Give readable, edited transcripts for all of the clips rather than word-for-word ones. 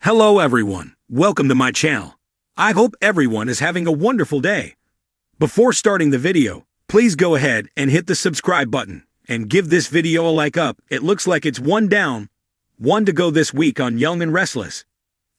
Hello everyone, welcome to my channel. I hope everyone is having a wonderful day. Before starting the video, please go ahead and hit the subscribe button and give this video a like up. It looks like it's one down, one to go this week on Young and Restless.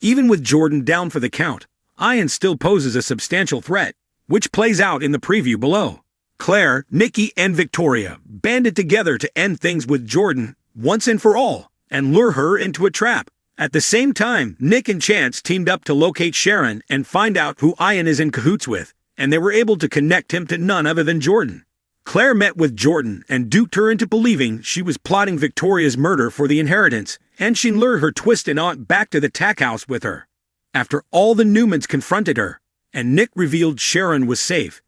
Even with Jordan down for the count, Ian still poses a substantial threat, which plays out in the preview below. Claire, Nikki, and Victoria banded together to end things with Jordan once and for all and lure her into a trap. At the same time, Nick and Chance teamed up to locate Sharon and find out who Ian is in cahoots with, and they were able to connect him to none other than Jordan. Claire met with Jordan and duped her into believing she was plotting Victoria's murder for the inheritance, and she lured her twisted aunt back to the tack house with her. After all the Newmans confronted her, and Nick revealed Sharon was safe,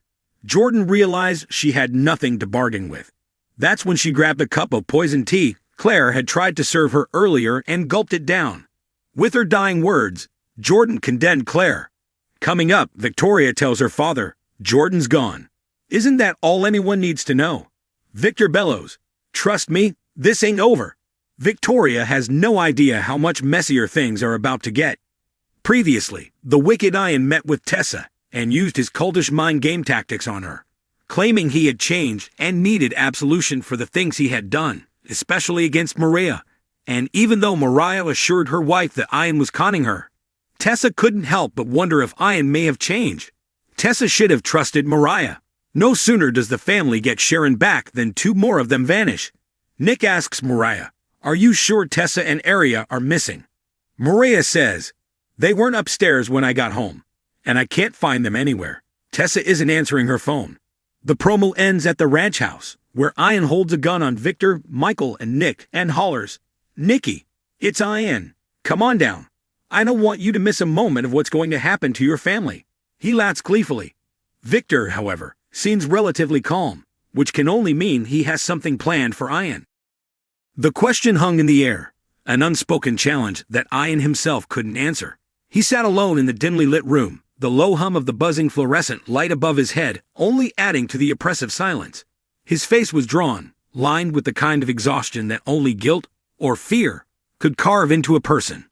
Jordan realized she had nothing to bargain with. That's when she grabbed a cup of poisoned tea Claire had tried to serve her earlier and gulped it down. With her dying words, Jordan condemned Claire. Coming up, Victoria tells her father, Jordan's gone. Isn't that all anyone needs to know? Victor bellows, trust me, this ain't over. Victoria has no idea how much messier things are about to get. Previously, the wicked Ian met with Tessa and used his cultish mind game tactics on her, claiming he had changed and needed absolution for the things he had done, especially against Maria. And even though Mariah assured her wife that Ian was conning her, Tessa couldn't help but wonder if Ian may have changed. Tessa should have trusted Mariah. No sooner does the family get Sharon back than two more of them vanish. Nick asks Mariah, are you sure Tessa and Aria are missing? Mariah says, they weren't upstairs when I got home, and I can't find them anywhere. Tessa isn't answering her phone. The promo ends at the ranch house, where Ian holds a gun on Victor, Michael, and Nick, and hollers, Nikki, it's Ian. Come on down. I don't want you to miss a moment of what's going to happen to your family. He laughs gleefully. Victor, however, seems relatively calm, which can only mean he has something planned for Ian. The question hung in the air, an unspoken challenge that Ian himself couldn't answer. He sat alone in the dimly lit room, the low hum of the buzzing fluorescent light above his head only adding to the oppressive silence. His face was drawn, lined with the kind of exhaustion that only guilt or fear could carve into a person.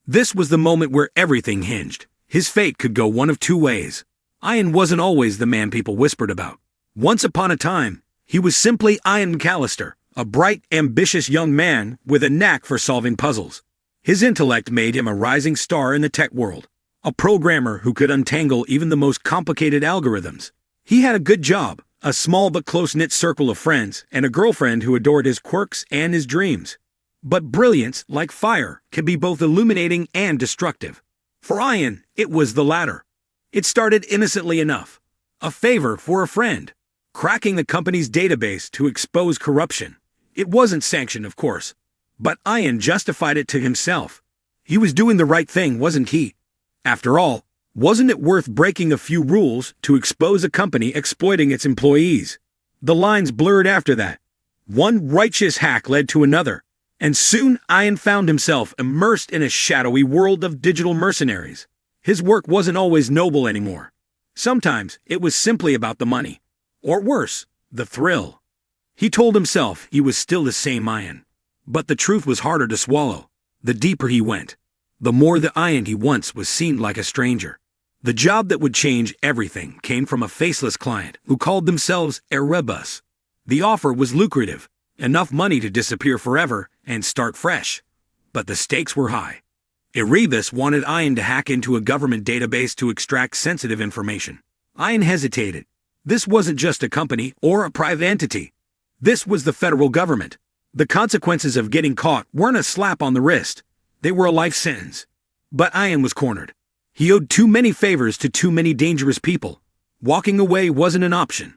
This was the moment where everything hinged. His fate could go one of two ways. Ian wasn't always the man people whispered about. Once upon a time, he was simply Ian McAllister, a bright, ambitious young man with a knack for solving puzzles. His intellect made him a rising star in the tech world, a programmer who could untangle even the most complicated algorithms. He had a good job, a small but close-knit circle of friends, and a girlfriend who adored his quirks and his dreams. But brilliance, like fire, can be both illuminating and destructive. For Ian, it was the latter. It started innocently enough. A favor for a friend. Cracking the company's database to expose corruption. It wasn't sanctioned, of course. But Ian justified it to himself. He was doing the right thing, wasn't he? After all, wasn't it worth breaking a few rules to expose a company exploiting its employees? The lines blurred after that. One righteous hack led to another. And soon Ian found himself immersed in a shadowy world of digital mercenaries. His work wasn't always noble anymore. Sometimes it was simply about the money. Or worse, the thrill. He told himself he was still the same Ian. But the truth was harder to swallow. The deeper he went, the more the Ian he once was seemed like a stranger. The job that would change everything came from a faceless client who called themselves Erebus. The offer was lucrative. Enough money to disappear forever and start fresh. But the stakes were high. Erebus wanted Ian to hack into a government database to extract sensitive information. Ian hesitated. This wasn't just a company or a private entity. This was the federal government. The consequences of getting caught weren't a slap on the wrist. They were a life sentence. But Ian was cornered. He owed too many favors to too many dangerous people. Walking away wasn't an option.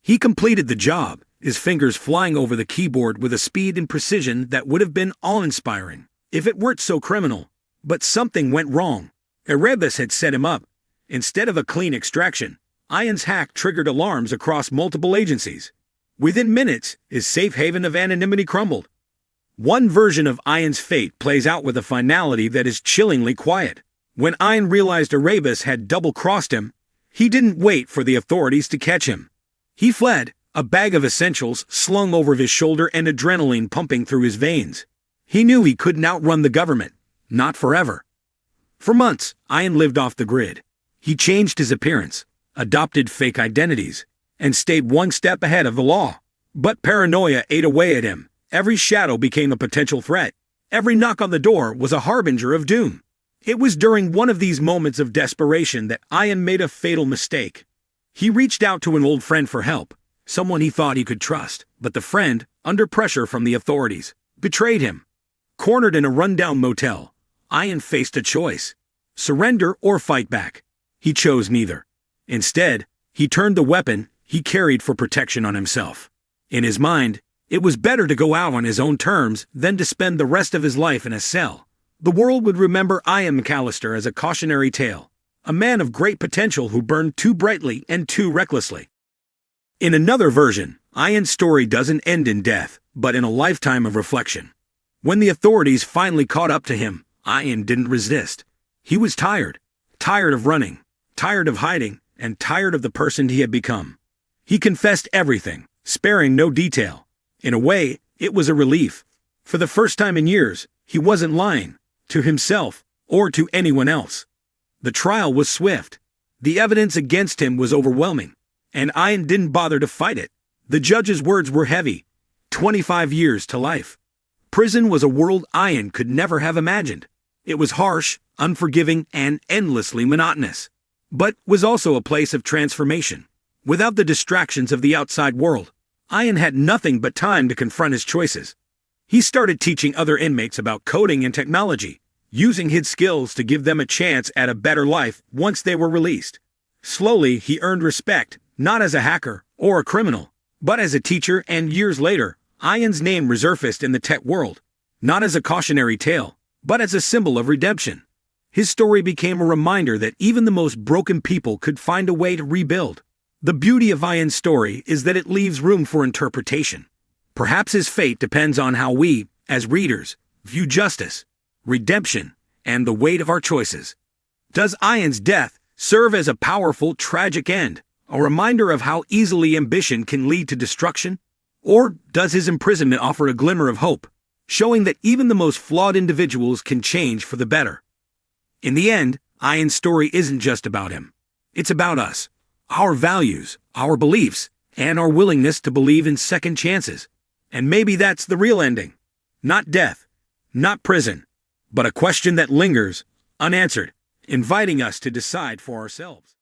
He completed the job, his fingers flying over the keyboard with a speed and precision that would have been awe-inspiring if it weren't so criminal. But something went wrong. Erebus had set him up. Instead of a clean extraction, Ian's hack triggered alarms across multiple agencies. Within minutes, his safe haven of anonymity crumbled. One version of Ian's fate plays out with a finality that is chillingly quiet. When Ian realized Erebus had double-crossed him, he didn't wait for the authorities to catch him. He fled, a bag of essentials slung over his shoulder and adrenaline pumping through his veins. He knew he couldn't outrun the government. Not forever. For months, Ian lived off the grid. He changed his appearance, adopted fake identities, and stayed one step ahead of the law. But paranoia ate away at him. Every shadow became a potential threat. Every knock on the door was a harbinger of doom. It was during one of these moments of desperation that Ian made a fatal mistake. He reached out to an old friend for help, someone he thought he could trust, but the friend, under pressure from the authorities, betrayed him. Cornered in a rundown motel, Ian faced a choice: surrender or fight back. He chose neither. Instead, he turned the weapon he carried for protection on himself. In his mind, it was better to go out on his own terms than to spend the rest of his life in a cell. The world would remember Ian McAllister as a cautionary tale, a man of great potential who burned too brightly and too recklessly. In another version, Ian's story doesn't end in death, but in a lifetime of reflection. When the authorities finally caught up to him, Ian didn't resist. He was tired. Tired of running, tired of hiding, and tired of the person he had become. He confessed everything, sparing no detail. In a way, it was a relief. For the first time in years, he wasn't lying, to himself or to anyone else. The trial was swift. The evidence against him was overwhelming, and Ian didn't bother to fight it. The judge's words were heavy: 25 years to life. Prison was a world Ian could never have imagined. It was harsh, unforgiving, and endlessly monotonous, but was also a place of transformation. Without the distractions of the outside world, Ian had nothing but time to confront his choices. He started teaching other inmates about coding and technology, using his skills to give them a chance at a better life once they were released. Slowly, he earned respect, not as a hacker or a criminal, but as a teacher, and years later, Ian's name resurfaced in the tech world, not as a cautionary tale, but as a symbol of redemption. His story became a reminder that even the most broken people could find a way to rebuild. The beauty of Ian's story is that it leaves room for interpretation. Perhaps his fate depends on how we, as readers, view justice, redemption, and the weight of our choices. Does Ian's death serve as a powerful, tragic end, a reminder of how easily ambition can lead to destruction? Or does his imprisonment offer a glimmer of hope, showing that even the most flawed individuals can change for the better? In the end, Ian's story isn't just about him. It's about us, our values, our beliefs, and our willingness to believe in second chances. And maybe that's the real ending. Not death, not prison, but a question that lingers, unanswered, inviting us to decide for ourselves.